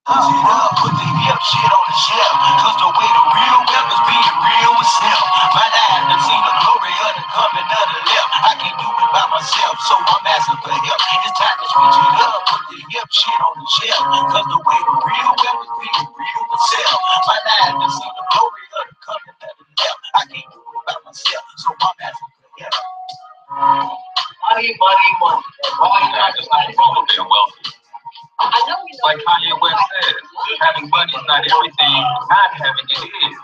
Push it up, put the hip shit on the shelf. Cause the way the real wealth is being real with self. My life done seen the glory of the coming of the left. I can't do it by myself, so I'm asking for help. It's time to switch it up, put the hip shit on the shelf. Cause the way the real wealth is being real with self. My life done seen the glory of the coming of the left. I can't do it by myself, so I'm asking for help. Money, money, money. All you got is not wrong with being wealthy. Like Kanye West said, having money is not everything, not having it is.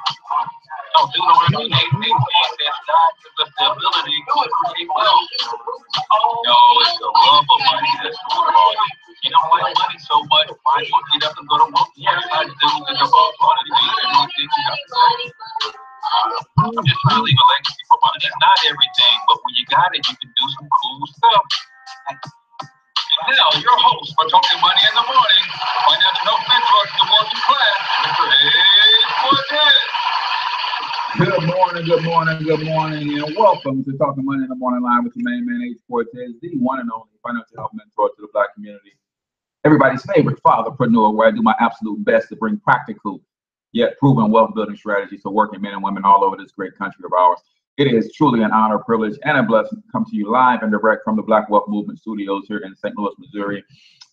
No, Deuteronomy 8:18 says God gives us the ability to create wealth. No, it's the love of money that's the root. You don't like money so much, why don't you get up and go to work? Yeah, I do think about all of the things that you think you got to say. I'm just trying to leave a legacy for money. It's not everything, but when you got it, you can do some cool stuff. And now, your host for Talking Money in the Morning, financial health mentor to the working class, Mr. H Cortez. Good morning, good morning, good morning, and welcome to Talking Money in the Morning Live with your main man, H Cortez, the one and only financial health mentor to the Black community. Everybody's favorite fatherpreneur, where I do my absolute best to bring practical yet proven wealth building strategies to working men and women all over this great country of ours. It is truly an honor, privilege, and a blessing to come to you live and direct from the Black Wealth Movement studios here in St. Louis, Missouri.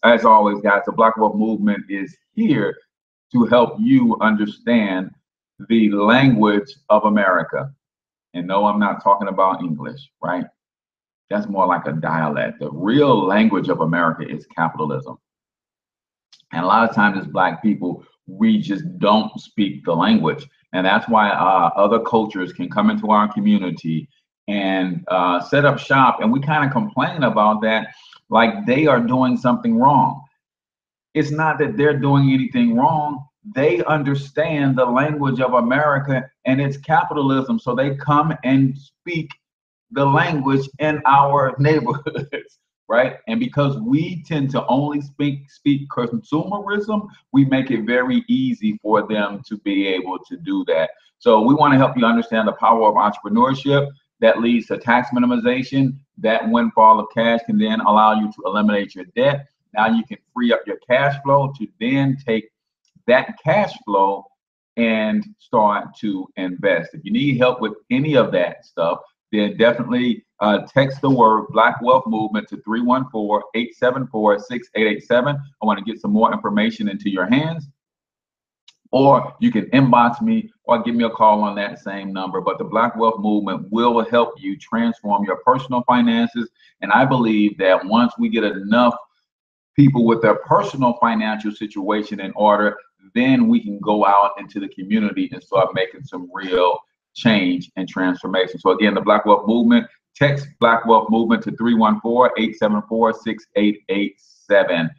As always, guys, the Black Wealth Movement is here to help you understand the language of America. And no, I'm not talking about English, right? That's more like a dialect. The real language of America is capitalism. And a lot of times as Black people, we just don't speak the language. And that's why other cultures can come into our community and set up shop. And we kind of complain about that like they are doing something wrong. It's not that they're doing anything wrong. They understand the language of America and it's capitalism. So they come and speak the language in our neighborhoods. Right? And because we tend to only speak consumerism, we make it very easy for them to be able to do that. So we want to help you understand the power of entrepreneurship that leads to tax minimization. That windfall of cash can then allow you to eliminate your debt. Now you can free up your cash flow to then take that cash flow and start to invest. If you need help with any of that stuff, then definitely text the word Black Wealth Movement to 314-874-6887. I want to get some more information into your hands. Or you can inbox me or give me a call on that same number. But the Black Wealth Movement will help you transform your personal finances. And I believe that once we get enough people with their personal financial situation in order, then we can go out into the community and start making some real change and transformation. So again, the Black Wealth Movement, text Black Wealth Movement to 314-874-6887.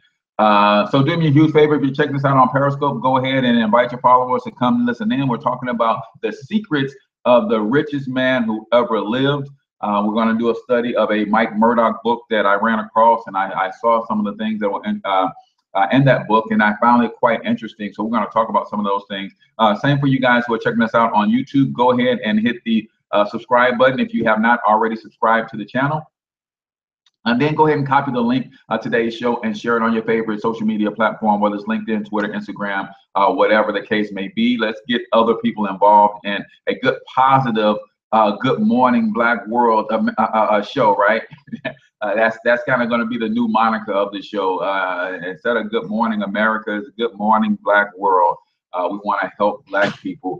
So do me a huge favor, if you're checking this out on Periscope, go ahead and invite your followers to come listen in. We're talking about the secrets of the richest man who ever lived. We're going to do a study of a Mike Murdoch book that I ran across, and I saw some of the things that were in that book, and I found it quite interesting. So we're going to talk about some of those things. Same for you guys who are checking us out on YouTube. Go ahead and hit the subscribe button if you have not already subscribed to the channel. And then go ahead and copy the link today's show and share it on your favorite social media platform, whether it's LinkedIn, Twitter, Instagram, whatever the case may be. Let's get other people involved in a good, positive, good morning Black world show, right? That's kind of going to be the new moniker of the show. Instead of Good Morning America, it's Good Morning Black World. We want to help Black people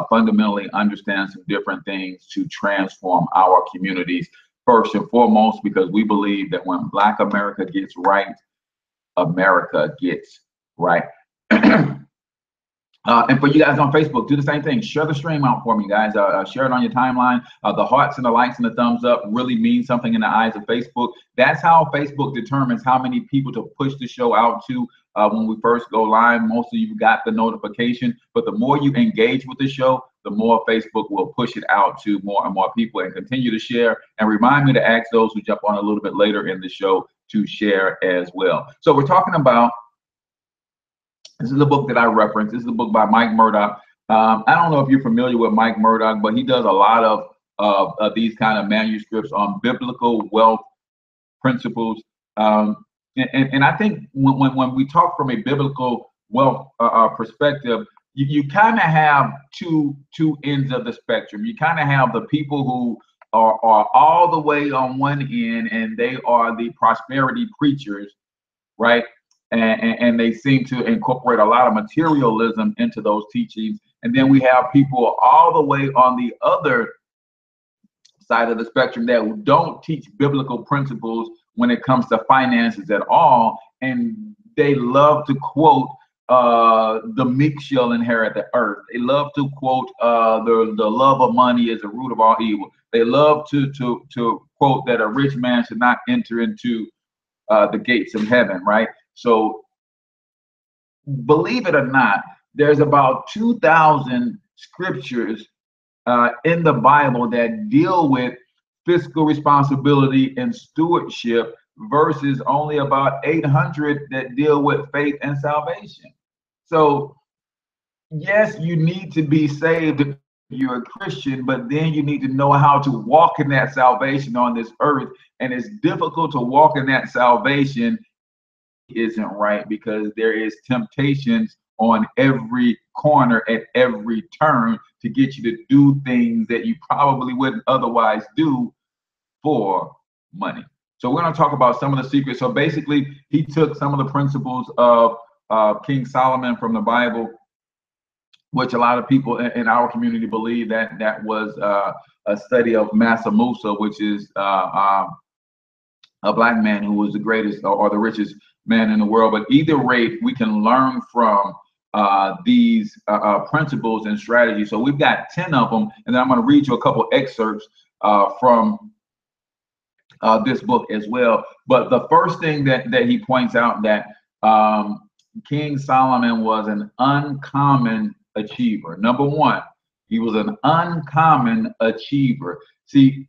fundamentally understand some different things to transform our communities first and foremost, because we believe that when Black America gets right, America gets right. And for you guys on Facebook, do the same thing. Share the stream out for me, guys. Share it on your timeline. The hearts and the likes and the thumbs up really mean something in the eyes of Facebook. That's how Facebook determines how many people to push the show out to when we first go live. Most of you got the notification, but the more you engage with the show, the more Facebook will push it out to more and more people, and continue to share. And remind me to ask those who jump on a little bit later in the show to share as well. So we're talking about, this is the book that I referenced. This is a book by Mike Murdoch. I don't know if you're familiar with Mike Murdoch, but he does a lot of these kind of manuscripts on biblical wealth principles. And I think when we talk from a biblical wealth perspective, you kind of have two ends of the spectrum. You kind of have the people who are all the way on one end, and they are the prosperity preachers, right? And they seem to incorporate a lot of materialism into those teachings. And then we have people all the way on the other side of the spectrum that don't teach biblical principles when it comes to finances at all, and they love to quote the meek shall inherit the earth. They love to quote the love of money is the root of all evil. They love to quote that a rich man should not enter into the gates of heaven, right? So believe it or not, there's about 2,000 scriptures in the Bible that deal with fiscal responsibility and stewardship versus only about 800 that deal with faith and salvation. So yes, you need to be saved if you're a Christian, but then you need to know how to walk in that salvation on this earth. And it's difficult to walk in that salvation isn't right, because there is temptations on every corner at every turn to get you to do things that you probably wouldn't otherwise do for money. So we're going to talk about some of the secrets. So basically, he took some of the principles of King Solomon from the Bible, which a lot of people in our community believe that was a study of Massa Musa, which is a black man who was the greatest or the richest man in the world. But either rate, we can learn from these principles and strategies. So we've got 10 of them, and then I'm going to read you a couple excerpts from this book as well. But the first thing that he points out, that King Solomon was an uncommon achiever. Number one, he was an uncommon achiever. See,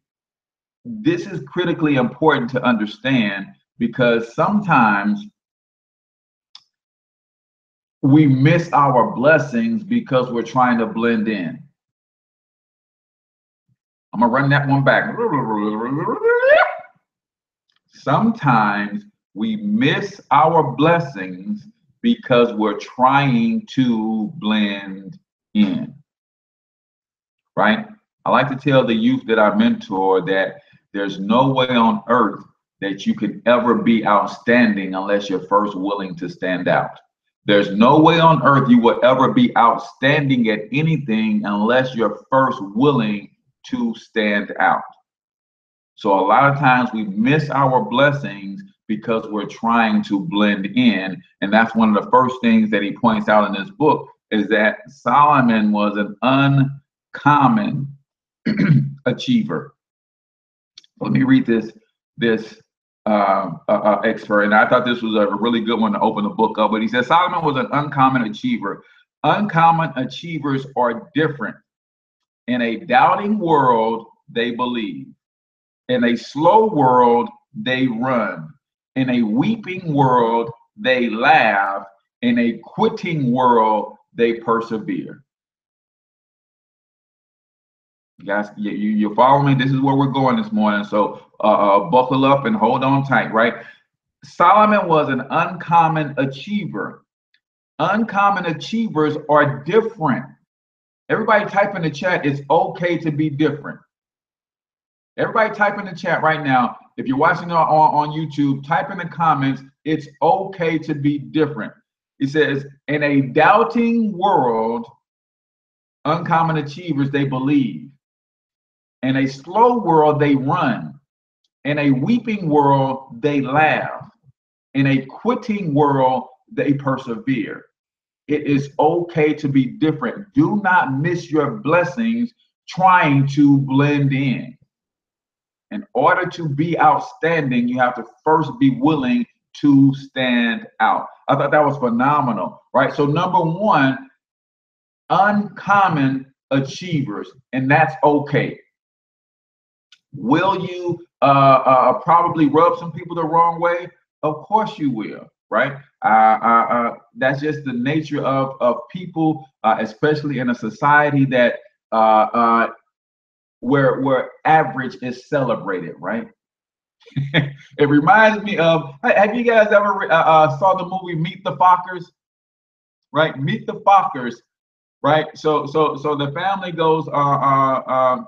this is critically important to understand, because sometimes we miss our blessings because we're trying to blend in. I'm gonna run that one back. Sometimes we miss our blessings because we're trying to blend in, right? I like to tell the youth that I mentor that there's no way on earth that you can ever be outstanding unless you're first willing to stand out. There's no way on earth you will ever be outstanding at anything unless you're first willing to stand out. So a lot of times we miss our blessings because we're trying to blend in. And that's one of the first things that he points out in this book, is that Solomon was an uncommon achiever. Let me read this expert, and I thought this was a really good one to open the book up. But he says Solomon was an uncommon achiever. Uncommon achievers are different. In a doubting world, they believe. In a slow world, they run. In a weeping world, they laugh. In a quitting world, they persevere. You guys, you follow me? This is where we're going this morning. So buckle up and hold on tight, right? Solomon was an uncommon achiever. Uncommon achievers are different. Everybody type in the chat, it's okay to be different. Everybody type in the chat right now. If you're watching on YouTube, type in the comments, it's okay to be different. It says, in a doubting world, uncommon achievers, they believe. In a slow world, they run. In a weeping world, they laugh. In a quitting world, they persevere. It is okay to be different. Do not miss your blessings trying to blend in. In order to be outstanding, you have to first be willing to stand out. I thought that was phenomenal, right? So number one, uncommon achievers, and that's okay. Will you probably rub some people the wrong way? Of course you will, right? That's just the nature of people, especially in a society that where average is celebrated, right? It reminds me of, have you guys ever saw the movie Meet the Fockers? right? Meet the Fockers, right? So the family goes,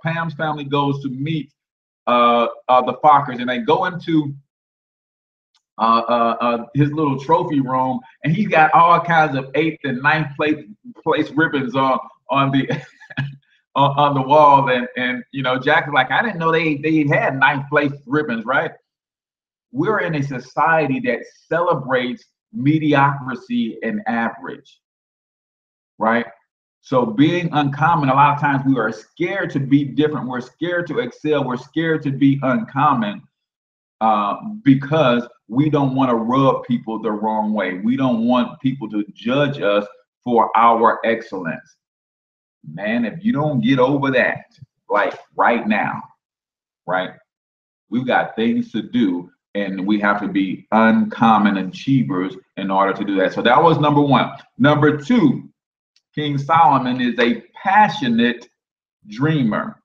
Pam's family goes to meet the Fockers, and they go into his little trophy room, and he's got all kinds of 8th and 9th place ribbons on the on the wall, and you know, Jack is like, I didn't know they had 9th place ribbons, right? We're in a society that celebrates mediocrity and average, right? So being uncommon, a lot of times we are scared to be different. We're scared to excel. We're scared to be uncommon because we don't want to rub people the wrong way. We don't want people to judge us for our excellence. Man, if you don't get over that, like right now, right, we've got things to do, and we have to be uncommon achievers in order to do that. So that was number one. Number two, King Solomon is a passionate dreamer.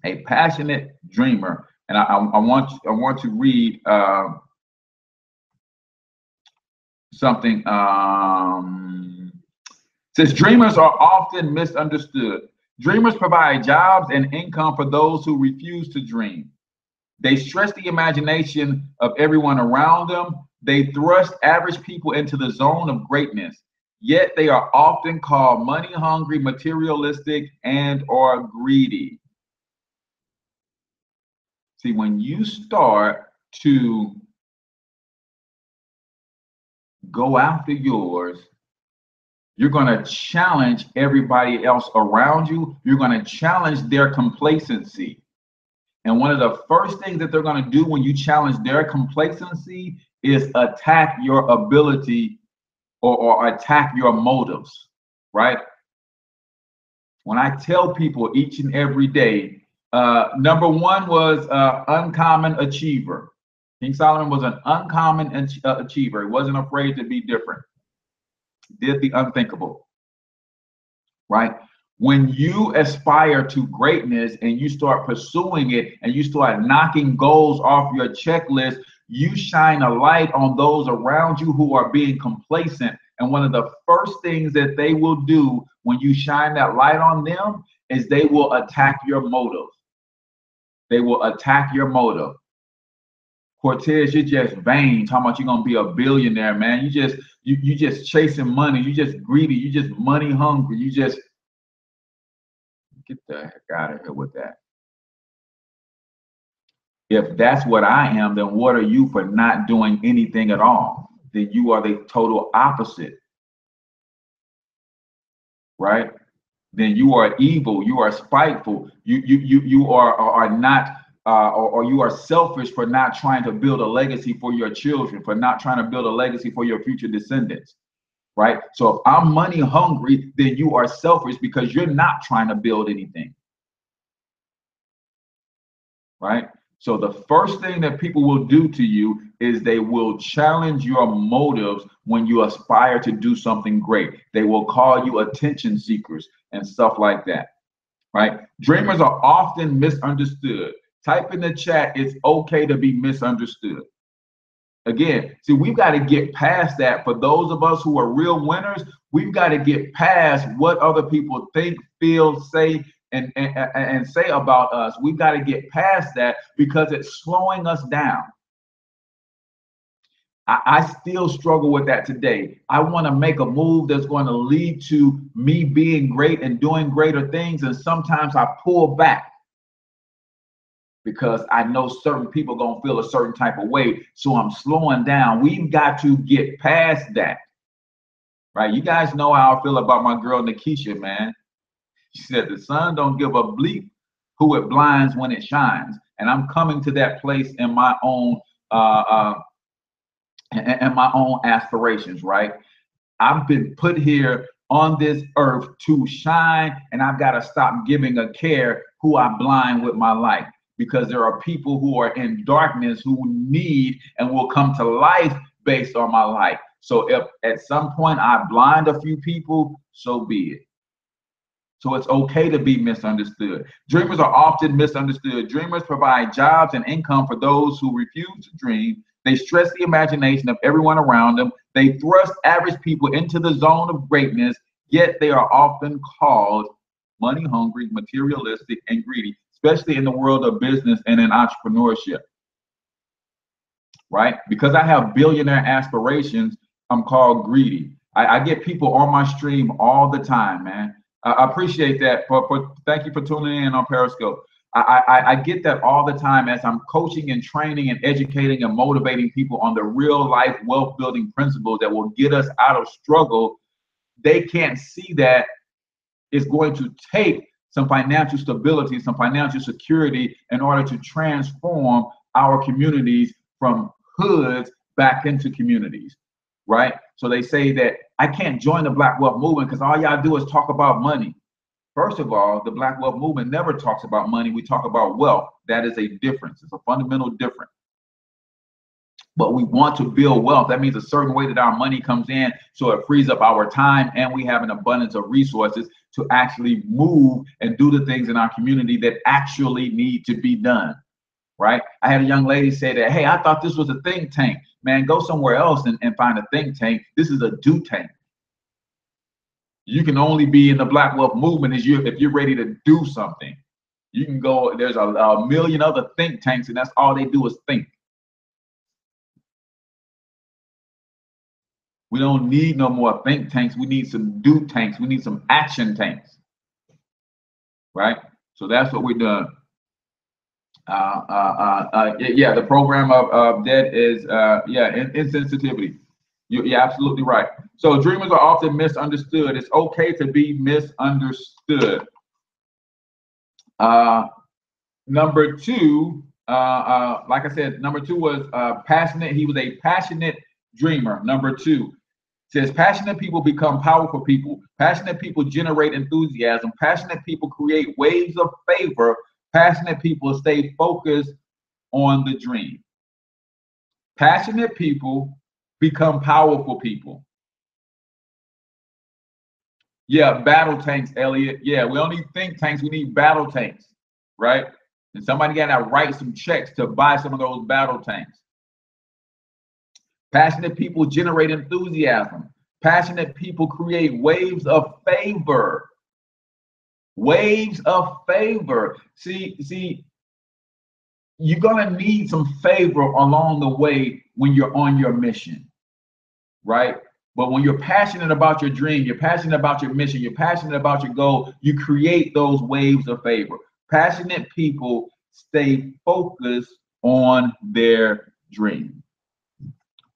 A passionate dreamer. And I want to read something. Says dreamers are often misunderstood. Dreamers provide jobs and income for those who refuse to dream. They stretch the imagination of everyone around them. They thrust average people into the zone of greatness. Yet they are often called money hungry, materialistic, and or greedy. See, when you start to go after yours, you're going to challenge everybody else around you. You're going to challenge their complacency. And one of the first things that they're going to do when you challenge their complacency is attack your ability or attack your motives, right? When I tell people each and every day, number one was uncommon achiever. King Solomon was an uncommon achiever. He wasn't afraid to be different. Did the unthinkable, right? When you aspire to greatness and you start pursuing it and you start knocking goals off your checklist, you shine a light on those around you who are being complacent. And one of the first things that they will do when you shine that light on them is they will attack your motive. They will attack your motive. Cortez, you're just vain, talking about you're gonna be a billionaire, man. You just chasing money, you just greedy, you just money hungry, you just get the heck out of here with that. If that's what I am, then what are you for not doing anything at all? Then you are the total opposite, right? Then you are evil, you are spiteful, you are not or you are selfish for not trying to build a legacy for your children, for not trying to build a legacy for your future descendants, right? So if I'm money hungry, then you are selfish because you're not trying to build anything, right? So the first thing that people will do to you is they will challenge your motives when you aspire to do something great. They will call you attention seekers and stuff like that, right? Dreamers are often misunderstood. Type in the chat, it's okay to be misunderstood. Again, see, we've got to get past that. For those of us who are real winners, we've got to get past what other people think, feel, say, and say about us. We've got to get past that because it's slowing us down. I still struggle with that today. I want to make a move that's going to lead to me being great and doing greater things. And sometimes I pull back because I know certain people are going to feel a certain type of way. So I'm slowing down. We've got to get past that, right? You guys know how I feel about my girl, Nikisha, man. She said, the sun don't give a bleep who it blinds when it shines. And I'm coming to that place in my own aspirations, right? I've been put here on this earth to shine, and I've got to stop giving a care who I blind with my light, because there are people who are in darkness who need and will come to life based on my light. So if at some point I blind a few people, so be it. So it's okay to be misunderstood. Dreamers are often misunderstood. Dreamers provide jobs and income for those who refuse to dream. They stretch the imagination of everyone around them. They thrust average people into the zone of greatness, yet they are often called money hungry, materialistic, and greedy, especially in the world of business and in entrepreneurship, right? Because I have billionaire aspirations, I'm called greedy. I get people on my stream all the time, man. I appreciate that. Thank you for tuning in on Periscope. I get that all the time as I'm coaching and training and educating and motivating people on the real life wealth building principles that will get us out of struggle. They can't see that it's going to take some financial stability, some financial security in order to transform our communities from hoods back into communities, right? So they say that I can't join the Black Wealth Movement because all y'all do is talk about money. First of all, the Black Wealth Movement never talks about money. We talk about wealth. That is a difference. It's a fundamental difference. But we want to build wealth. That means a certain way that our money comes in, so it frees up our time and we have an abundance of resources to actually move and do the things in our community that actually need to be done, right? I had a young lady say that, hey, I thought this was a think tank. Man, go somewhere else and find a think tank. This is a do tank. You can only be in the Black Wealth Movement if you're ready to do something. You can go, there's a million other think tanks and that's all they do is think. We don't need no more think tanks. We need some do tanks. We need some action tanks, right? So that's what we're doing. Yeah, the program of debt is insensitivity. You're absolutely right. So dreamers are often misunderstood. It's okay to be misunderstood. Number two, like I said, number two was passionate. He was a passionate dreamer. Number two says passionate people become powerful people. Passionate people generate enthusiasm. Passionate people create waves of favor. Passionate people stay focused on the dream. Passionate people become powerful people. Yeah, battle tanks, Elliot. Yeah, we don't need think tanks, we need battle tanks, right? And somebody got to write some checks to buy some of those battle tanks. Passionate people generate enthusiasm. Passionate people create waves of favor. Waves of favor. See, you're gonna need some favor along the way when you're on your mission, right? But when you're passionate about your dream, you're passionate about your mission, you're passionate about your goal, you create those waves of favor. Passionate people stay focused on their dream.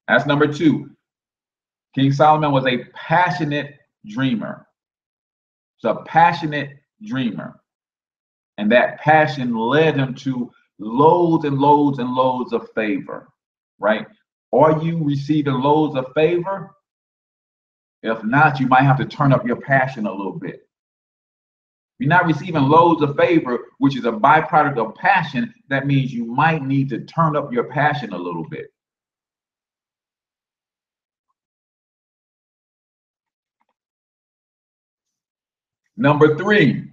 That's number two. King Solomon was a passionate dreamer. He's a passionate dreamer. And that passion led him to loads and loads and loads of favor, right? Are you receiving loads of favor? If not, you might have to turn up your passion a little bit. If you're not receiving loads of favor, which is a byproduct of passion, that means you might need to turn up your passion a little bit. Number three,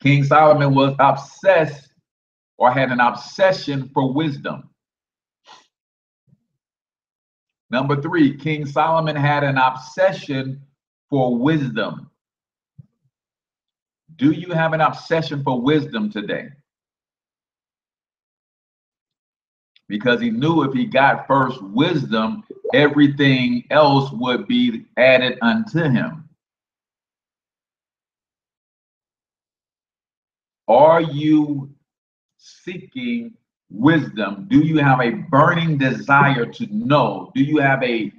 King Solomon was obsessed or had an obsession for wisdom. Number three, King Solomon had an obsession for wisdom. Do you have an obsession for wisdom today? Because he knew if he got first wisdom, everything else would be added unto him. Are you seeking wisdom? Do you have a burning desire to know? Do you have a,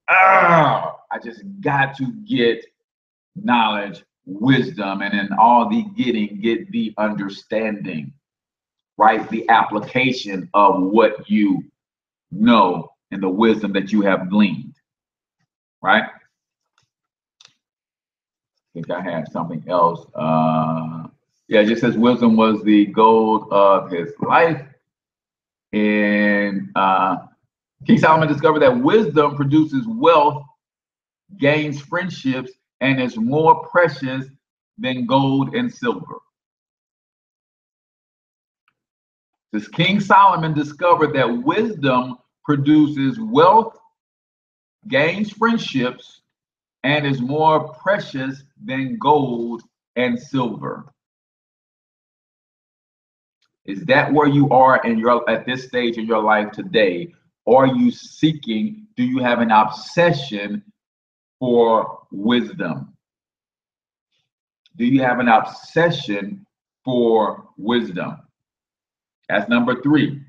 I just got to get knowledge, wisdom, and in all the getting, get the understanding, right? The application of what you know and the wisdom that you have gleaned, right? I think I had something else. Yeah, it just says wisdom was the goal of his life. And King Solomon discovered that wisdom produces wealth, gains friendships, and is more precious than gold and silver. This King Solomon discovered that wisdom produces wealth, gains friendships, and is more precious than gold and silver. Is that where you are in your at this stage in your life today? Or are you seeking, do you have an obsession for wisdom? Do you have an obsession for wisdom? That's number 3.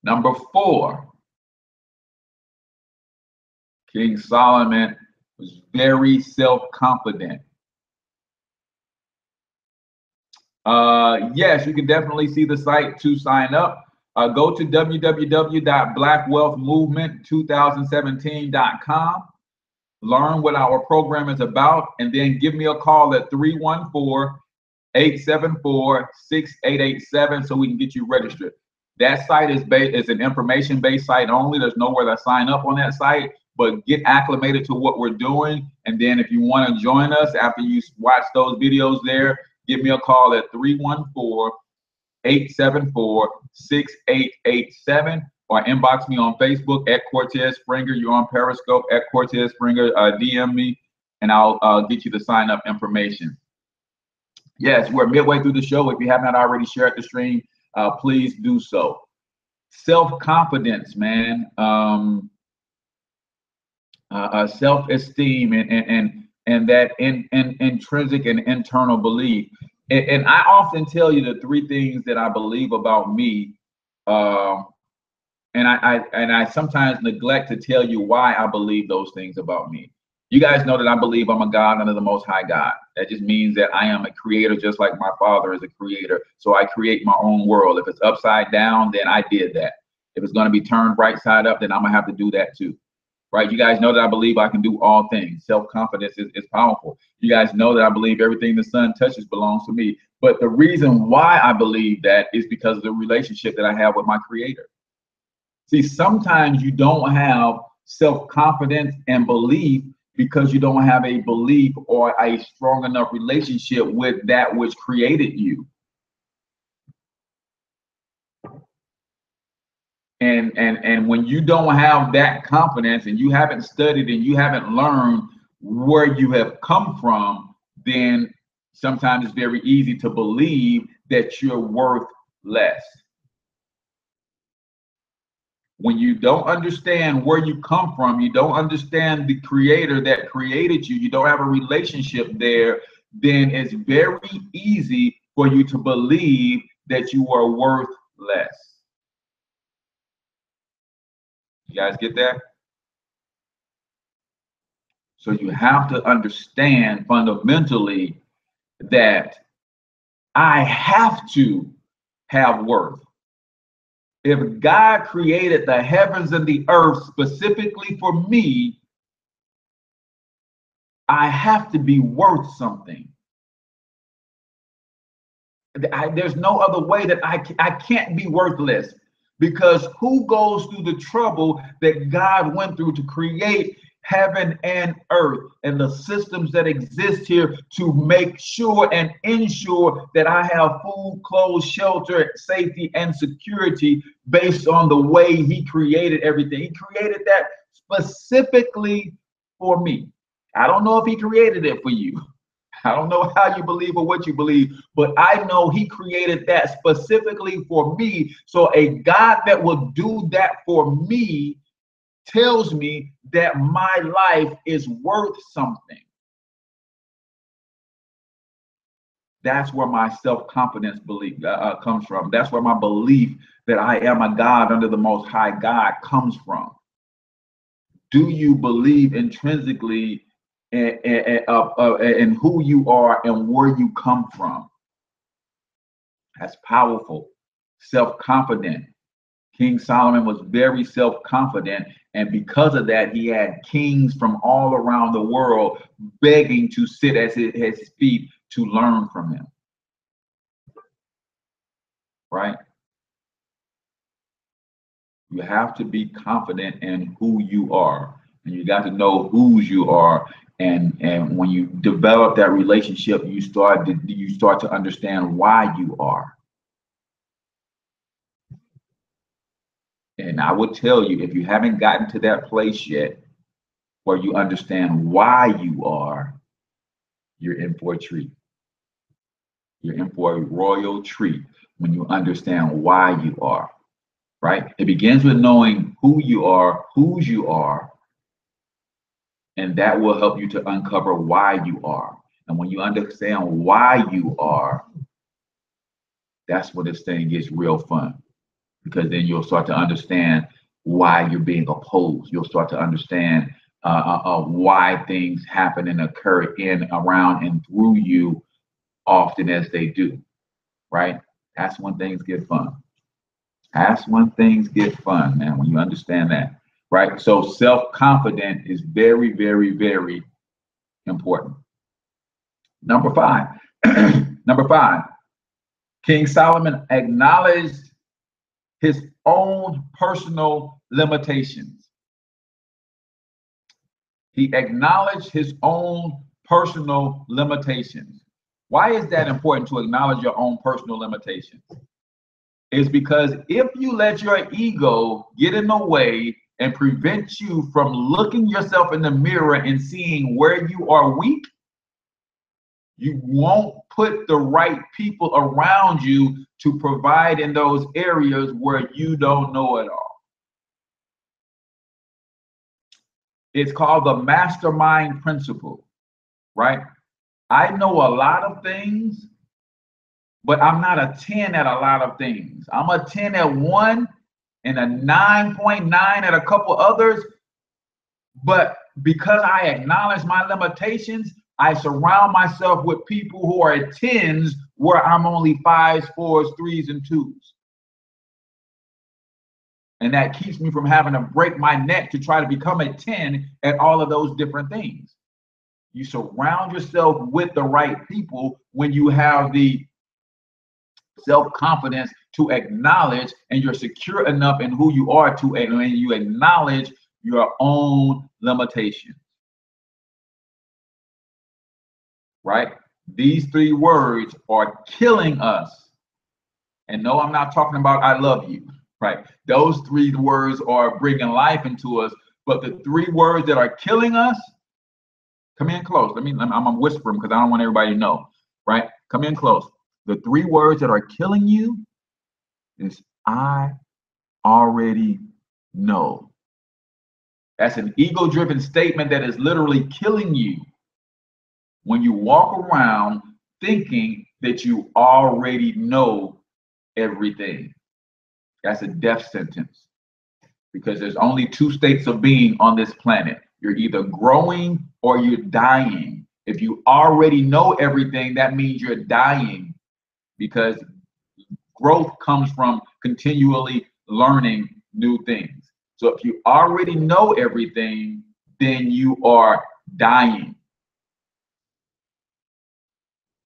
Number 4, King Solomon was very self-confident. Yes, you can definitely see the site to sign up. Go to www.blackwealthmovement2017.com. Learn what our program is about, and then give me a call at 314-874-6887 so we can get you registered. That site is an information-based site only. There's nowhere to sign up on that site, but get acclimated to what we're doing. And then if you want to join us after you watch those videos there, give me a call at 314-874-6887 or inbox me on Facebook at Cortez Springer. You're on Periscope at Cortez Springer. DM me and I'll get you the sign up information. Yes, we're midway through the show. If you have not already shared the stream, please do so. Self-confidence, man. Self-esteem and that intrinsic and internal belief. And I often tell you the 3 things that I believe about me, and I sometimes neglect to tell you why I believe those things about me. You guys know that I believe I'm a God under the Most High God. That just means that I am a creator, just like my Father is a creator. So I create my own world. If it's upside down, then I did that. If it's going to be turned right side up, then I'm gonna have to do that too. Right? You guys know that I believe I can do all things. Self-confidence is powerful. You guys know that I believe everything the sun touches belongs to me. But the reason why I believe that is because of the relationship that I have with my creator. See, sometimes you don't have self-confidence and belief because you don't have a belief or a strong enough relationship with that which created you. And when you don't have that confidence and you haven't studied and you haven't learned where you have come from, then sometimes it's very easy to believe that you're worth less. When you don't understand where you come from, you don't understand the creator that created you, you don't have a relationship there, then it's very easy for you to believe that you are worth less. You guys get that? So you have to understand fundamentally that I have to have worth. If God created the heavens and the earth specifically for me, I have to be worth something. There's no other way that I can't be worthless, because who goes through the trouble that God went through to create heaven and earth and the systems that exist here to make sure and ensure that I have food, clothes, shelter, safety, and security based on the way he created everything. He created that specifically for me. I don't know if he created it for you. I don't know how you believe or what you believe, but I know he created that specifically for me. So a God that will do that for me tells me that my life is worth something. That's where my self-confidence belief comes from. That's where my belief that I am a God under the Most High God comes from. Do you believe intrinsically in who you are and where you come from? That's powerful. Self-confident. King Solomon was very self-confident, and because of that, he had kings from all around the world begging to sit at his feet to learn from him. Right? You have to be confident in who you are, and you got to know whose you are. And when you develop that relationship, you start to understand why you are. And I would tell you, if you haven't gotten to that place yet where you understand why you are, you're in for a treat. You're in for a royal treat when you understand why you are, right? It begins with knowing who you are, whose you are, and that will help you to uncover why you are. And when you understand why you are, that's when this thing gets real fun, because then you'll start to understand why you're being opposed. You'll start to understand why things happen and occur in, around, and through you often as they do, right? That's when things get fun. That's when things get fun, man, when you understand that, right? So self-confident is very, very, very important. Number five, number five, King Solomon acknowledged his own personal limitations. He acknowledged his own personal limitations. Why is that important, to acknowledge your own personal limitations? It's because if you let your ego get in the way and prevent you from looking yourself in the mirror and seeing where you are weak, you won't put the right people around you to provide in those areas where you don't know it all. It's called the mastermind principle, right? I know a lot of things, but I'm not a 10 at a lot of things. I'm a 10 at one and a 9.9 at a couple others. But because I acknowledge my limitations, I surround myself with people who are at 10s where I'm only 5s, 4s, 3s, and 2s. And that keeps me from having to break my neck to try to become a 10 at all of those different things. You surround yourself with the right people when you have the self-confidence to acknowledge, and you're secure enough in who you are to, and when you acknowledge your own limitations. Right? These three words are killing us. And no, I'm not talking about I love you, right? Those three words are bringing life into us, but the three words that are killing us, come in close. I'm whispering because I don't want everybody to know, right? Come in close. The three words that are killing you is I already know. That's an ego-driven statement that is literally killing you when you walk around thinking that you already know everything. That's a death sentence, because there's only two states of being on this planet. You're either growing or you're dying. If you already know everything, that means you're dying, because growth comes from continually learning new things. So if you already know everything, then you are dying.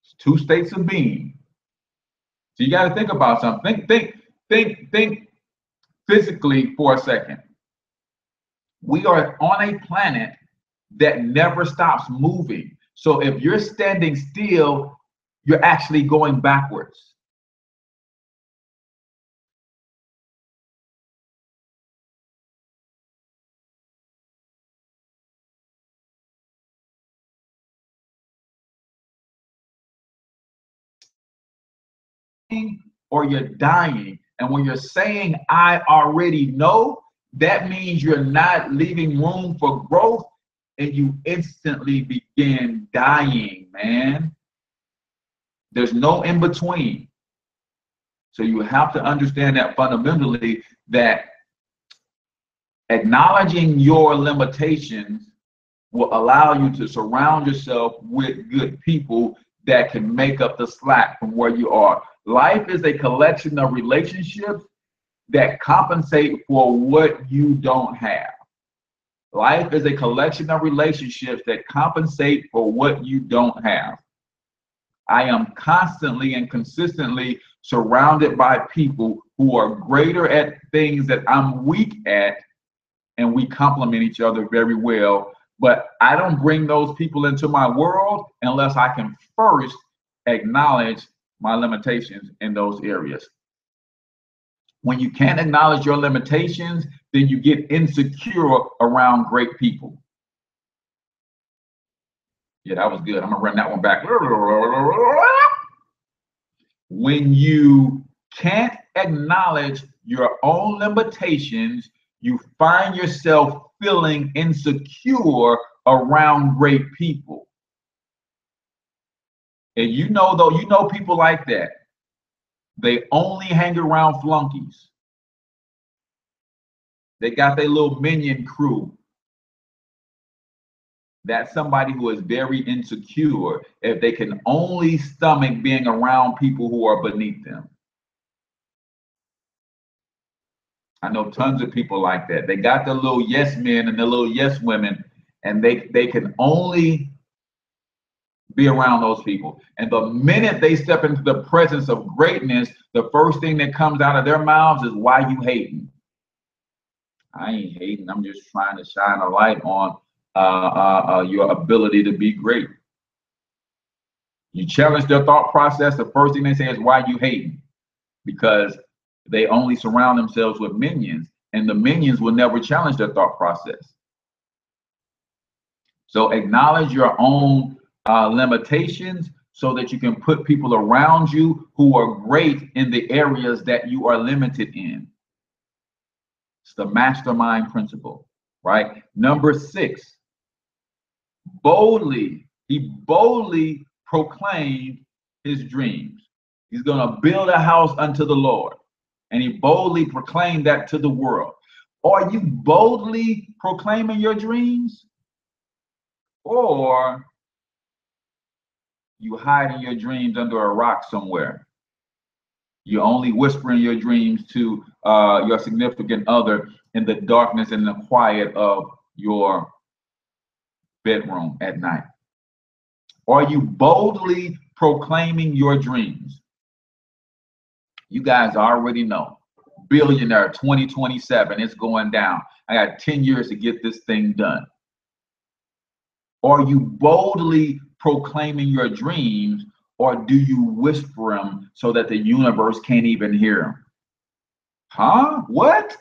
It's two states of being. So you got to think about something. Think physically for a second. We are on a planet that never stops moving. So if you're standing still, you're actually going backwards. Or you're dying. And when you're saying I already know, that means you're not leaving room for growth, and you instantly begin dying, man. There's no in between. So you have to understand that fundamentally, that acknowledging your limitations will allow you to surround yourself with good people that can make up the slack from where you are. Life is a collection of relationships that compensate for what you don't have. Life is a collection of relationships that compensate for what you don't have. I am constantly and consistently surrounded by people who are greater at things that I'm weak at, and we complement each other very well. But I don't bring those people into my world unless I can first acknowledge my limitations in those areas. When you can't acknowledge your limitations, then you get insecure around great people. Yeah, that was good. I'm gonna run that one back. When you can't acknowledge your own limitations, you find yourself feeling insecure around great people. And you know, though, you know people like that. They only hang around flunkies. They got their little minion crew. That's somebody who is very insecure if they can only stomach being around people who are beneath them. I know tons of people like that. They got the little yes men and the little yes women, and they can only be around those people. And the minute they step into the presence of greatness, the first thing that comes out of their mouths is, why you hating? I ain't hating. I'm just trying to shine a light on your ability to be great. You challenge their thought process, the first thing they say is, why you hating? Because they only surround themselves with minions, and the minions will never challenge their thought process. So acknowledge your own limitations so that you can put people around you who are great in the areas that you are limited in. It's the mastermind principle, right? Number 6, he boldly proclaimed his dreams. He's going to build a house unto the Lord. And he boldly proclaimed that to the world. Are you boldly proclaiming your dreams? Or you hiding your dreams under a rock somewhere? You're only whispering your dreams to your significant other in the darkness and the quiet of your bedroom at night. Are you boldly proclaiming your dreams? You guys already know. Billionaire 2027, it's going down. I got 10 years to get this thing done. Are you boldly proclaiming your dreams, or do you whisper them so that the universe can't even hear them? Huh? What?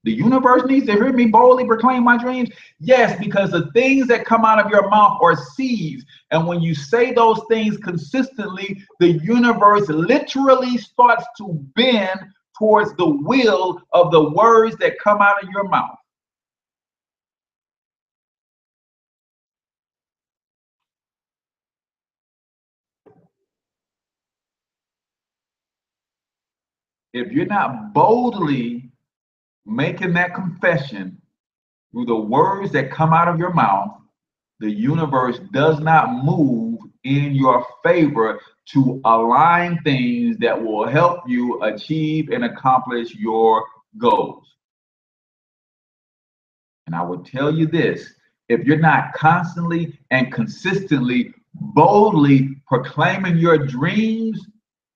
The universe needs to hear me boldly proclaim my dreams? Yes, because the things that come out of your mouth are seeds. And when you say those things consistently, the universe literally starts to bend towards the will of the words that come out of your mouth. If you're not boldly making that confession through the words that come out of your mouth, the universe does not move in your favor to align things that will help you achieve and accomplish your goals. And I would tell you this, if you're not constantly and consistently boldly proclaiming your dreams,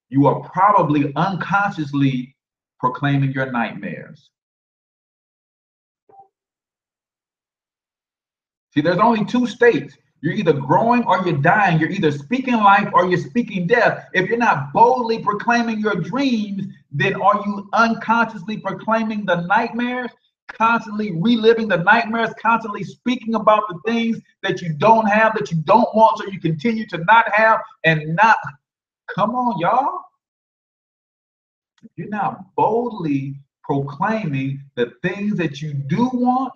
you are probably unconsciously proclaiming your nightmares. See, there's only 2 states. You're either growing or you're dying. You're either speaking life or you're speaking death. If you're not boldly proclaiming your dreams, then are you unconsciously proclaiming the nightmares, constantly reliving the nightmares, constantly speaking about the things that you don't have, that you don't want, so you continue to not have and not. Come on, y'all. If you're not boldly proclaiming the things that you do want,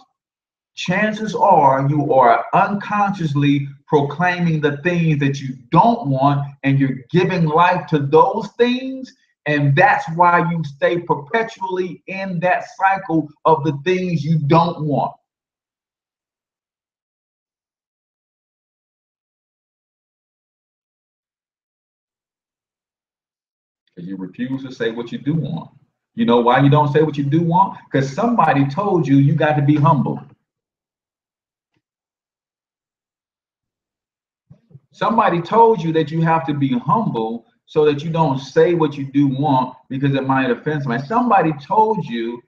chances are you are unconsciously proclaiming the things that you don't want, and you're giving life to those things. And that's why you stay perpetually in that cycle of the things you don't want. Because you refuse to say what you do want. You know why you don't say what you do want? Because somebody told you you got to be humble. Somebody told you that you have to be humble so that you don't say what you do want because it might offend somebody. Somebody told you,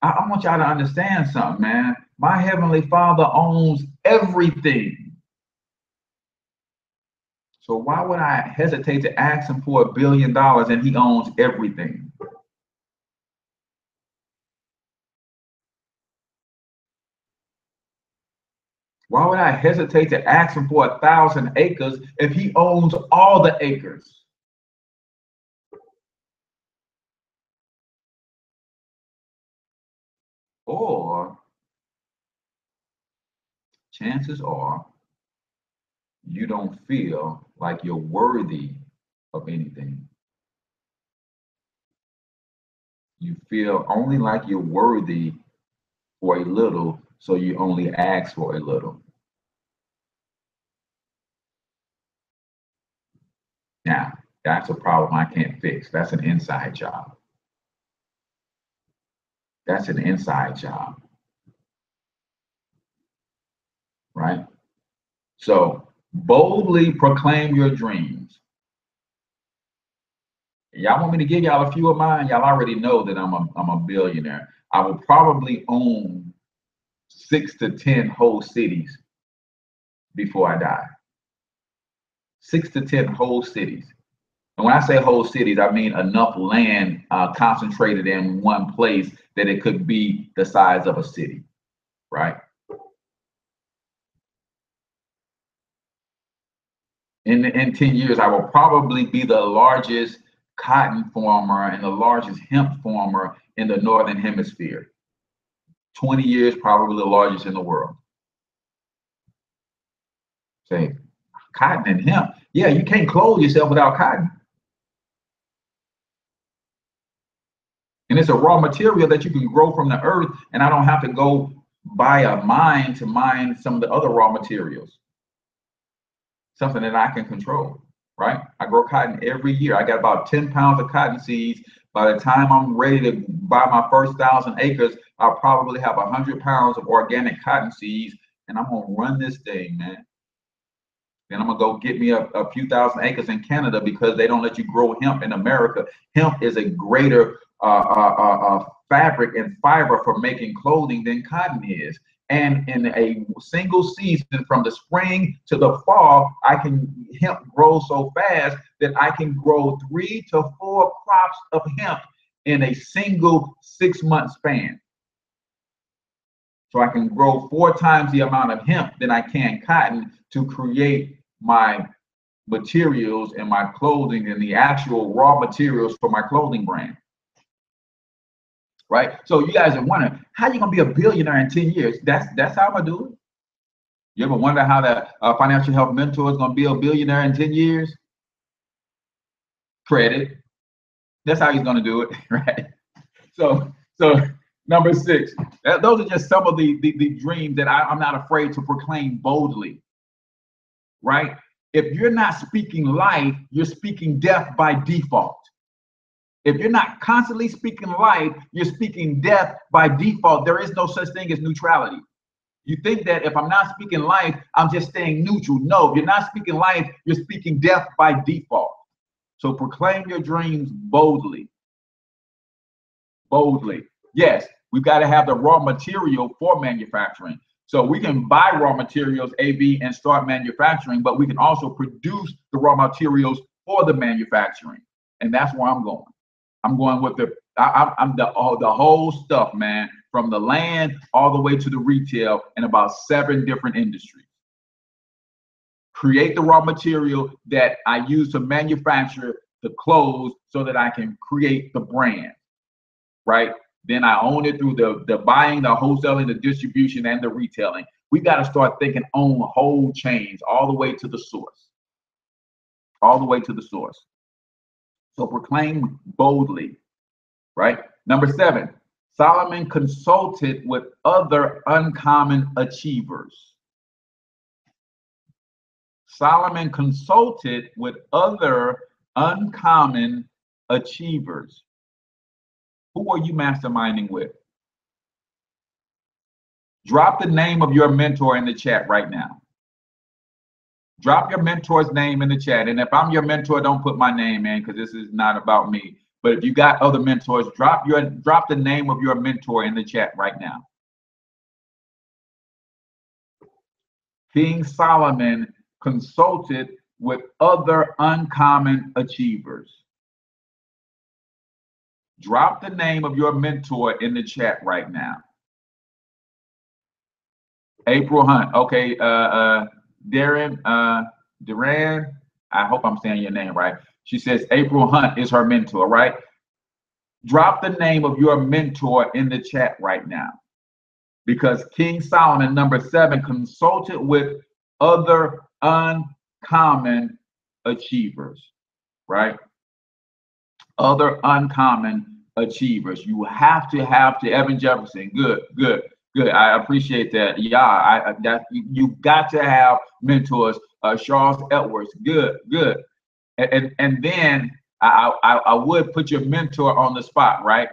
I want y'all to understand something, man. My Heavenly Father owns everything. So why would I hesitate to ask him for $1 billion and he owns everything? Why would I hesitate to ask him for 1,000 acres if he owns all the acres? Or chances are you don't feel like you're worthy of anything. You feel only like you're worthy for a little, so you only ask for a little. Now, that's a problem I can't fix. That's an inside job. That's an inside job, right? So boldly proclaim your dreams. Y'all want me to give y'all a few of mine? Y'all already know that I'm a billionaire. I will probably own 6 to 10 whole cities before I die. 6 to 10 whole cities. And when I say whole cities, I mean enough land concentrated in one place that it could be the size of a city, right? In 10 years, I will probably be the largest cotton farmer and the largest hemp farmer in the Northern Hemisphere. 20 years, probably the largest in the world. Say, cotton and hemp. Yeah, you can't clothe yourself without cotton. And it's a raw material that you can grow from the earth, and I don't have to go buy a mine to mine some of the other raw materials. Something that I can control, right? I grow cotton every year. I got about 10 pounds of cotton seeds. By the time I'm ready to buy my first 1,000 acres, I'll probably have 100 pounds of organic cotton seeds, and I'm gonna run this thing, man. Then I'm gonna go get me a few thousand acres in Canada because they don't let you grow hemp in America. Hemp is a greater fabric and fiber for making clothing than cotton is. And in a single season, from the spring to the fall, hemp grows so fast that I can grow 3 to 4 crops of hemp in a single 6-month span. So I can grow 4 times the amount of hemp than I can cotton to create my materials and my clothing and the actual raw materials for my clothing brand. Right? So you guys are wondering, how you gonna be a billionaire in 10 years? That's how I'm gonna do it. You ever wonder how that financial health mentor is gonna be a billionaire in 10 years? Credit. That's how he's gonna do it, right? So number 6, those are just some of the dreams that I'm not afraid to proclaim boldly, right? If you're not speaking life, you're speaking death by default. If you're not constantly speaking life, you're speaking death by default. There is no such thing as neutrality. You think that if I'm not speaking life, I'm just staying neutral. No, if you're not speaking life, you're speaking death by default. So proclaim your dreams boldly. Boldly. Yes, we've got to have the raw material for manufacturing. So we can buy raw materials, AB, and start manufacturing, but we can also produce the raw materials for the manufacturing. And that's where I'm going. I'm going with the whole stuff, man, from the land all the way to the retail in about 7 different industries. Create the raw material that I use to manufacture the clothes so that I can create the brand, right? Then I own it through the buying, the wholesaling, the distribution, and the retailing. We got to start thinking on whole chains all the way to the source. All the way to the source. So proclaim boldly, right? Number 7, Solomon consulted with other uncommon achievers. Solomon consulted with other uncommon achievers. Who are you masterminding with? Drop the name of your mentor in the chat right now. Drop your mentor's name in the chat. And if I'm your mentor, don't put my name in because this is not about me. But if you got other mentors, drop the name of your mentor in the chat right now. King Solomon consulted with other uncommon achievers. Drop the name of your mentor in the chat right now. April Hunt. Okay, Duran, I hope I'm saying your name right. She says April Hunt is her mentor, right? Drop the name of your mentor in the chat right now, because King Solomon, number 7, consulted with other uncommon achievers, right? Other uncommon achievers. You have to Evan Jefferson. Good, good, good. I appreciate that. Yeah, that you got to have mentors. Charles Edwards. Good, good. And then I would put your mentor on the spot, right?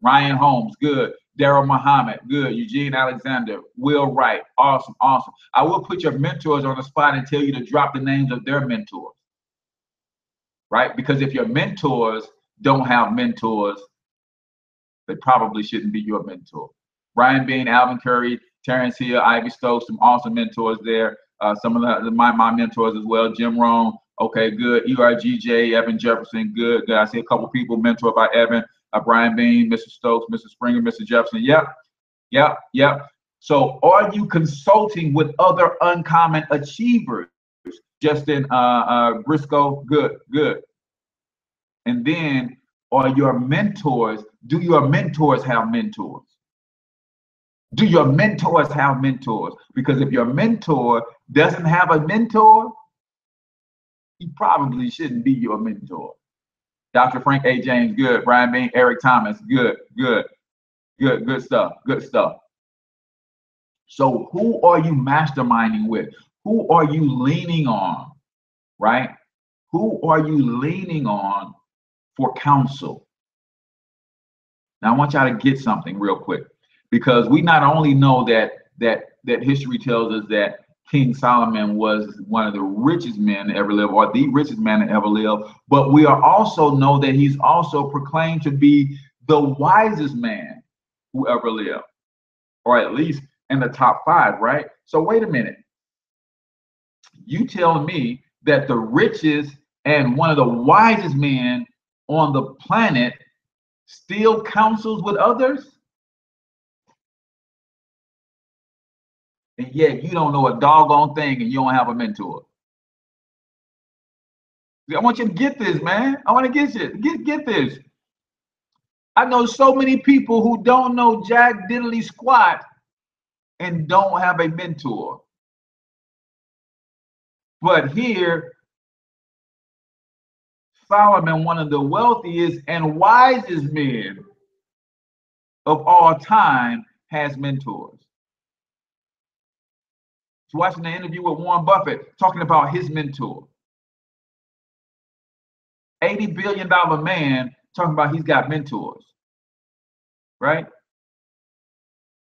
Ryan Holmes, good. Daryl Muhammad, good. Eugene Alexander, Will Wright, awesome, awesome. I will put your mentors on the spot and tell you to drop the names of their mentors, right? Because if your mentors don't have mentors, they probably shouldn't be your mentor. Brian Bean, Alvin Curry, Terrence Hill, Ivy Stokes, some awesome mentors there. Some of my mentors as well. Jim Rohn, okay, good. ERGJ, Evan Jefferson, good. Good. I see a couple people mentored by Evan, Brian Bean, Mr. Stokes, Mr. Springer, Mr. Jefferson. Yep, yep, yep. So are you consulting with other uncommon achievers? Justin Briscoe, good, good. And then are your mentors, do your mentors have mentors? Do your mentors have mentors? Because if your mentor doesn't have a mentor, he probably shouldn't be your mentor. Dr. Frank A. James, good. Brian Bean, Eric Thomas, good, good, good, good stuff, good stuff. So who are you masterminding with? Who are you leaning on, right? Who are you leaning on for counsel? Now I want y'all to get something real quick, because we not only know that history tells us that King Solomon was one of the richest men to ever live, or the richest man to ever live, but we are also know that he's also proclaimed to be the wisest man who ever lived, or at least in the top 5, right? So wait a minute. You tell me that the richest and one of the wisest men on the planet still counsels with others? And yet you don't know a doggone thing and you don't have a mentor. I want you to get this, man. I want to get you. Get this. I know so many people who don't know jack diddly squat and don't have a mentor. But here, Solomon, one of the wealthiest and wisest men of all time, has mentors. So watching the interview with Warren Buffett talking about his mentor. $80 billion man talking about he's got mentors, right?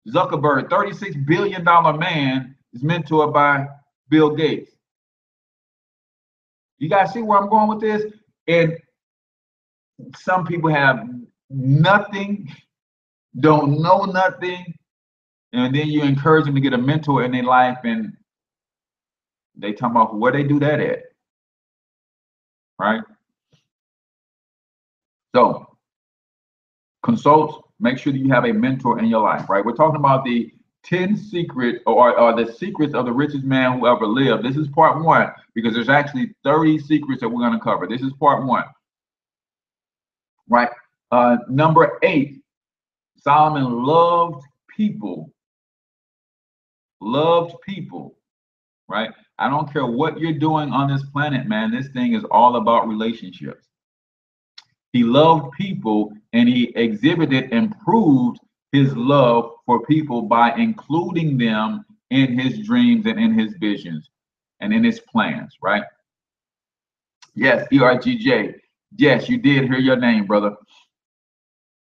Zuckerberg, $36 billion man, is mentored by Bill Gates. You guys see where I'm going with this? And some people have nothing, don't know nothing, and then you encourage them to get a mentor in their life, and they talk about where they do that at, right? So consult, make sure that you have a mentor in your life, right? We're talking about the 10 secrets or the secrets of the richest man who ever lived. This is part 1, because there's actually 30 secrets that we're going to cover. This is part 1, right? Number 8, Solomon loved people. Loved people, right? I don't care what you're doing on this planet, man. This thing is all about relationships. He loved people, and he exhibited and proved his love for people by including them in his dreams and in his visions and in his plans, right? Yes, ERGJ. Yes, you did hear your name, brother.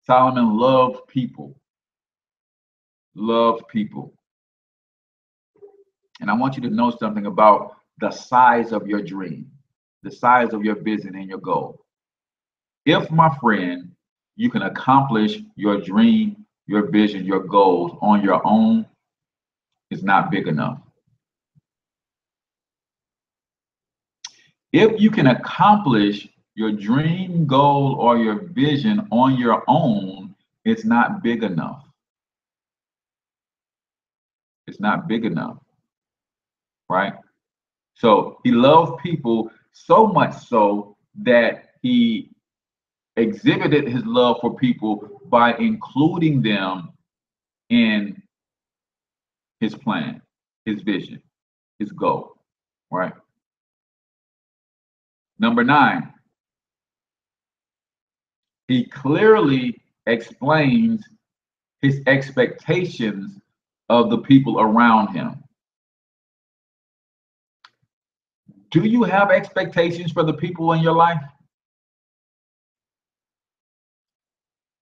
Solomon loved people. Loved people. And I want you to know something about the size of your dream, the size of your vision and your goal. If, my friend, you can accomplish your dream, your vision, your goals on your own, it's not big enough. If you can accomplish your dream, goal, or your vision on your own, it's not big enough. It's It's not big enough, right? So he loved people so much so that he exhibited his love for people by including them in his plan, his vision, his goal, right? Number 9, he clearly explains his expectations of the people around him. Do you have expectations for the people in your life?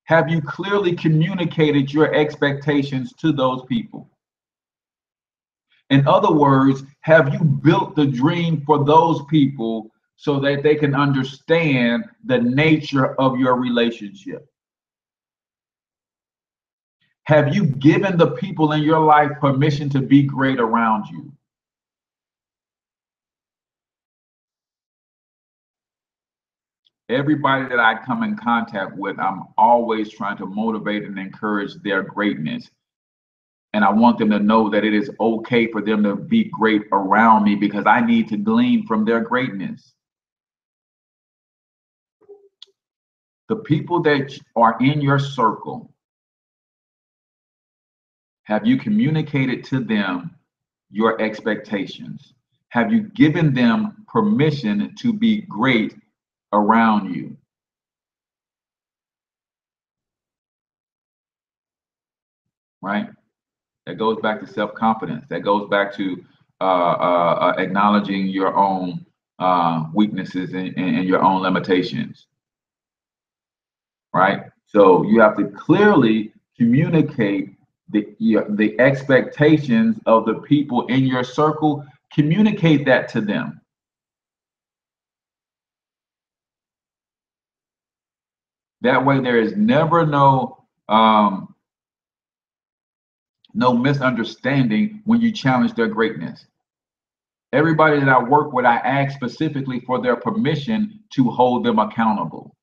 Have you clearly communicated your expectations to those people? In other words, have you built the dream for those people so that they can understand the nature of your relationship? Have you given the people in your life permission to be great around you? Everybody that I come in contact with, I'm always trying to motivate and encourage their greatness. And I want them to know that it is okay for them to be great around me because I need to glean from their greatness. The people that are in your circle, have you communicated to them your expectations? Have you given them permission to be great around you? Right? That goes back to self-confidence. That goes back to acknowledging your own weaknesses and your own limitations. Right? So you have to clearly communicate the expectations of the people in your circle. Communicate that to them. That way, there is never no misunderstanding when you challenge their greatness. Everybody that I work with, I ask specifically for their permission to hold them accountable.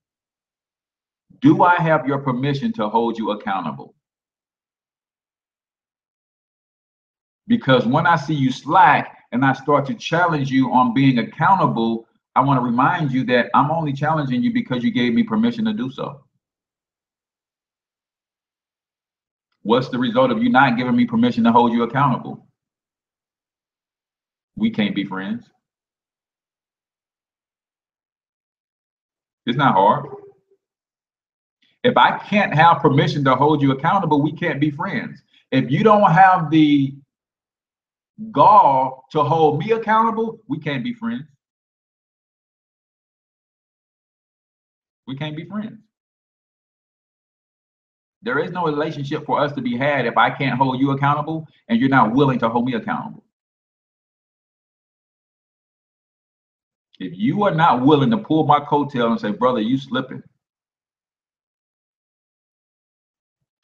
Do I have your permission to hold you accountable? Because when I see you slack and I start to challenge you on being accountable, I want to remind you that I'm only challenging you because you gave me permission to do so. What's the result of you not giving me permission to hold you accountable? We can't be friends. It's not hard. If I can't have permission to hold you accountable, we can't be friends. If you don't have the gall to hold me accountable, we can't be friends. We can't be friends. There is no relationship for us to be had if I can't hold you accountable and you're not willing to hold me accountable. If you are not willing to pull my coattail and say, brother, you slipping.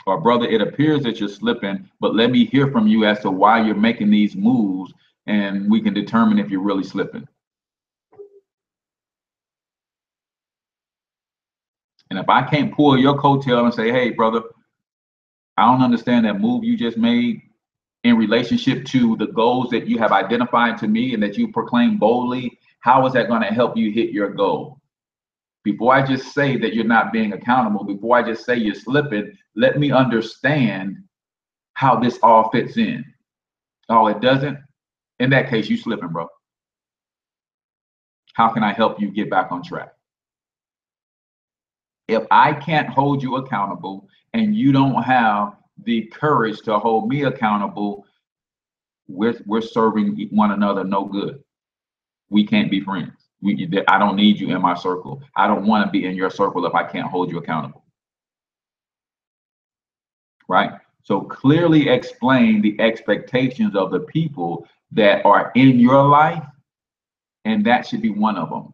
Or brother, it appears that you're slipping, but let me hear from you as to why you're making these moves and we can determine if you're really slipping. And if I can't pull your coattail and say, hey, brother, I don't understand that move you just made in relationship to the goals that you have identified to me and that you proclaim boldly, how is that going to help you hit your goal? Before I just say that you're not being accountable, before I just say you're slipping, let me understand how this all fits in. Oh, it doesn't? In that case, you slipping, bro. How can I help you get back on track? If I can't hold you accountable and you don't have the courage to hold me accountable, we're serving one another no good. We can't be friends. I don't need you in my circle. I don't want to be in your circle if I can't hold you accountable. Right? So clearly explain the expectations of the people that are in your life, and that should be one of them.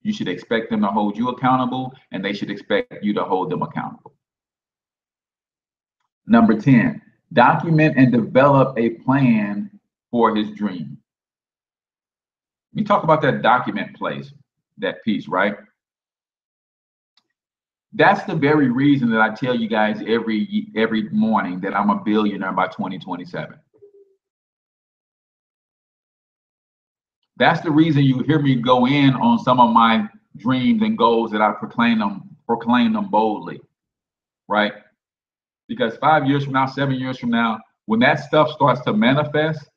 You should expect them to hold you accountable, and they should expect you to hold them accountable. Number 10, document and develop a plan for his dream. We talk about that document that piece, right? That's the very reason that I tell you guys every morning that I'm a billionaire by 2027. That's the reason you hear me go in on some of my dreams and goals that I proclaim them boldly, right? Because 5 years from now, 7 years from now, when that stuff starts to manifest,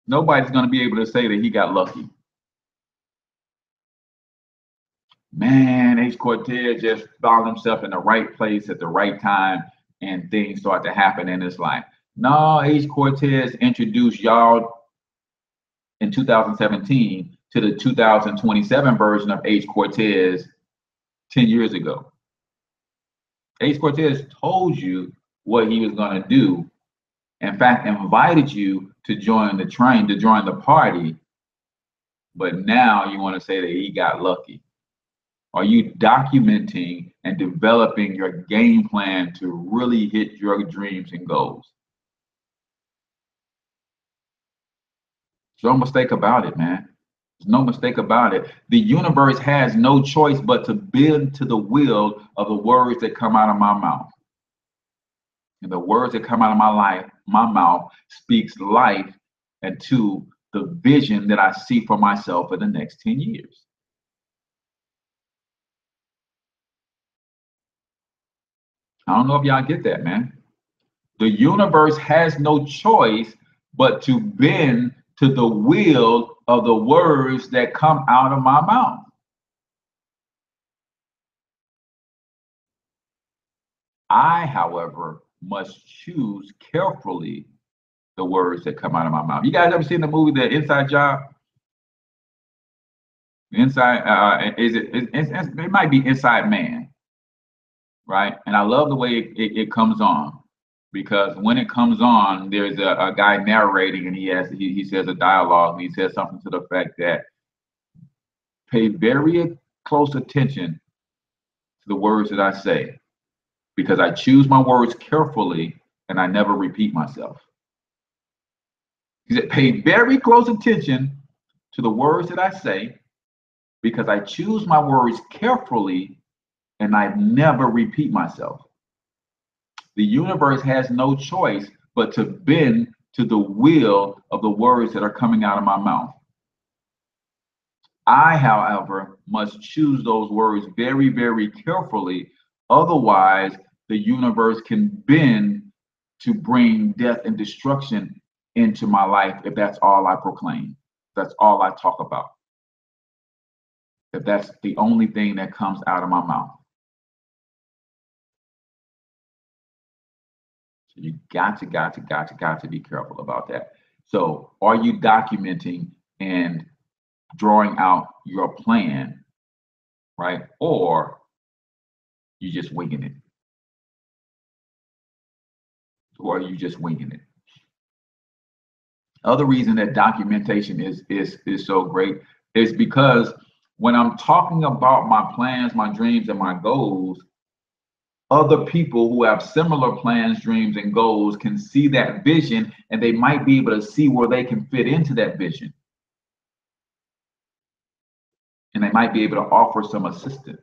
nobody's going to be able to say that he got lucky. Man, H Cortez just found himself in the right place at the right time and things start to happen in his life. No, H Cortez introduced y'all in 2017 to the 2027 version of H Cortez 10 years ago. H Cortez told you what he was going to do. In fact, invited you to join the train, to join the party. But now you want to say that he got lucky. Are you documenting and developing your game plan to really hit your dreams and goals? There's no mistake about it, man. There's no mistake about it. The universe has no choice but to bend to the will of the words that come out of my mouth. And the words that come out of my mouth speaks life and to the vision that I see for myself for the next 10 years. I don't know if y'all get that, man. The universe has no choice but to bend to the will of the words that come out of my mouth. I, however, must choose carefully the words that come out of my mouth. You guys ever seen the movie The Inside Job? Inside, it might be Inside Man, right? And I love the way it comes on, because when it comes on, there's a guy narrating, and he says a dialogue, and he says something to the effect that pay very close attention to the words that I say, because I choose my words carefully and I never repeat myself. He said, pay very close attention to the words that I say, because I choose my words carefully and I never repeat myself. The universe has no choice but to bend to the will of the words that are coming out of my mouth. I, however, must choose those words very, very carefully. Otherwise, the universe can bend to bring death and destruction into my life if that's all I proclaim, if that's all I talk about, if that's the only thing that comes out of my mouth. So you got to be careful about that. So are you documenting and drawing out your plan, right? Or you just winging it? Or are you just winging it? Other reason that documentation is so great is because when I'm talking about my plans, my dreams, and my goals, other people who have similar plans, dreams, and goals can see that vision, and they might be able to see where they can fit into that vision. And they might be able to offer some assistance.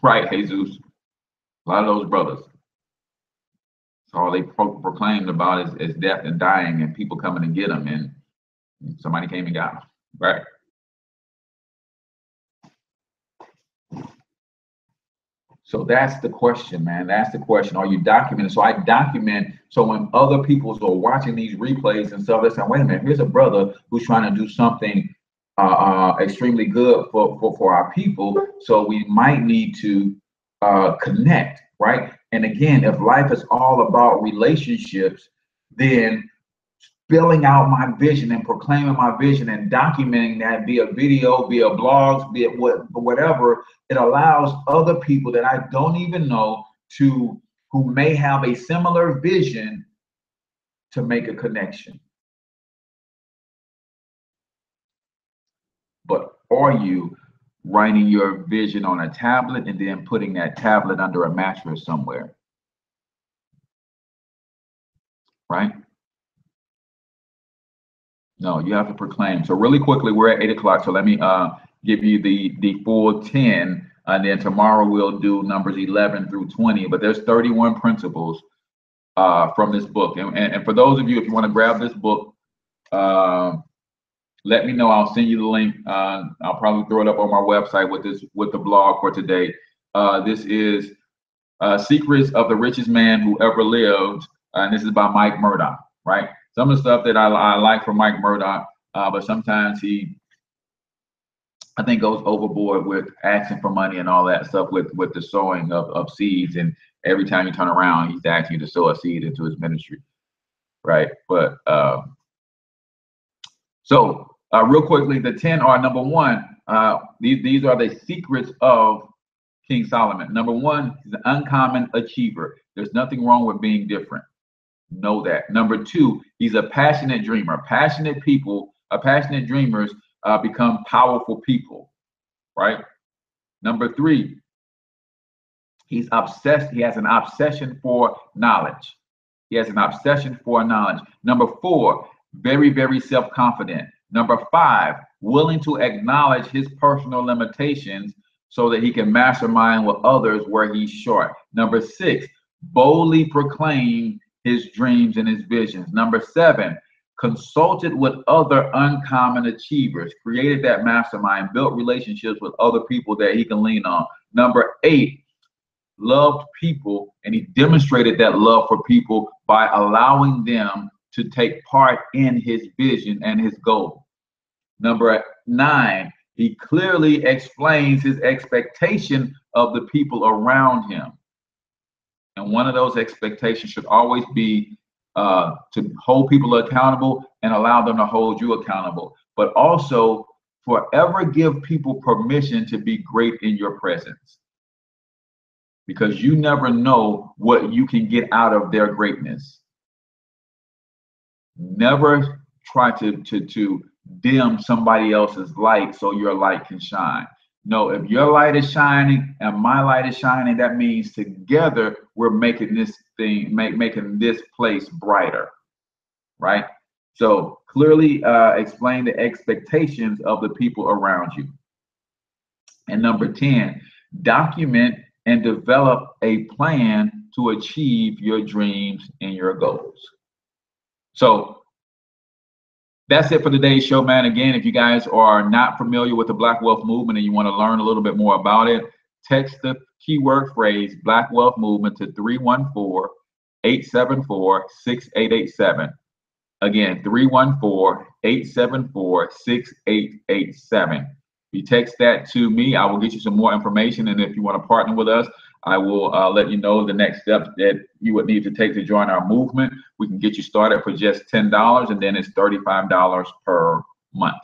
Right, Jesus? A lot of those brothers. So all they proclaimed about is death and dying and people coming to get them, and somebody came and got them, right? So that's the question, man. That's the question. Are you documenting? So I document, so when other people are watching these replays and stuff, they're saying, wait a minute, here's a brother who's trying to do something extremely good for our people. So we might need to connect, right? And again, if life is all about relationships, then spilling out my vision and proclaiming my vision and documenting that via video, via blogs, via whatever, it allows other people that I don't even know who may have a similar vision to make a connection. But are you writing your vision on a tablet and then putting that tablet under a mattress somewhere? Right? No, you have to proclaim. So really quickly, we're at 8 o'clock. So let me give you the full 10, and then tomorrow we'll do numbers 11 through 20. But there's 31 principles from this book. And for those of you, if you want to grab this book, let me know. I'll send you the link. I'll probably throw it up on my website with the blog for today. This is Secrets of the Richest Man Who Ever Lived, and this is by Mike Murdoch, right? Some of the stuff that I like from Mike Murdoch, but sometimes he, I think, goes overboard with asking for money and all that stuff with the sowing of seeds, and every time you turn around, he's asking you to sow a seed into his ministry, right? But real quickly, the 10 are: number one, these are the secrets of King Solomon. Number one, he's an uncommon achiever. There's nothing wrong with being different. Know that. Number two, he's a passionate dreamer. Passionate dreamers become powerful people, right? Number three, he's obsessed. He has an obsession for knowledge. He has an obsession for knowledge. Number four, very, very self-confident. Number five, willing to acknowledge his personal limitations so that he can mastermind with others where he's short. Number six, boldly proclaim his dreams and his visions. Number seven, consulted with other uncommon achievers, created that mastermind, built relationships with other people that he can lean on. Number eight, loved people, and he demonstrated that love for people by allowing them to take part in his vision and his goal. Number nine, he clearly explains his expectation of the people around him. And one of those expectations should always be to hold people accountable and allow them to hold you accountable, but also forever give people permission to be great in your presence, because you never know what you can get out of their greatness. Never try to dim somebody else's light so your light can shine. No, if your light is shining and my light is shining, that means together we're making this thing, making this place brighter, right? So clearly explain the expectations of the people around you. And number 10, document and develop a plan to achieve your dreams and your goals. So that's it for today's show, man. Again, if you guys are not familiar with the Black Wealth Movement and you want to learn a little bit more about it, text the keyword phrase Black Wealth Movement to 314-874-6887. Again, 314-874-6887. If you text that to me, I will get you some more information. And if you want to partner with us, I will let you know the next steps that you would need to take to join our movement. We can get you started for just $10, and then it's $35 per month,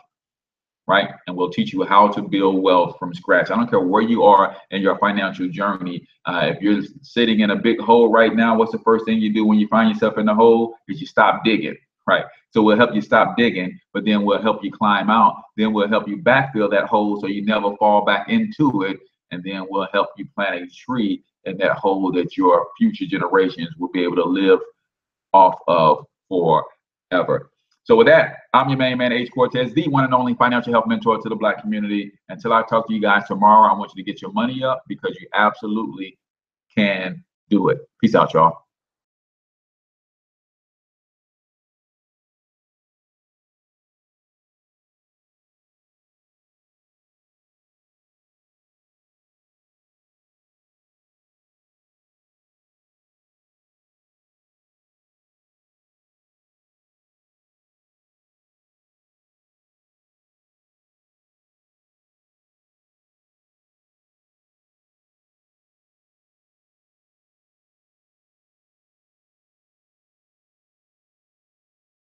right? And we'll teach you how to build wealth from scratch. I don't care where you are in your financial journey. If you're sitting in a big hole right now, what's the first thing you do when you find yourself in the hole? Is you stop digging, right? So we'll help you stop digging, but then we'll help you climb out. Then we'll help you backfill that hole so you never fall back into it. And then we'll help you plant a tree in that hole that your future generations will be able to live off of forever. So with that, I'm your main man, H Cortez, the one and only financial health mentor to the Black community. Until I talk to you guys tomorrow, I want you to get your money up, because you absolutely can do it. Peace out, y'all.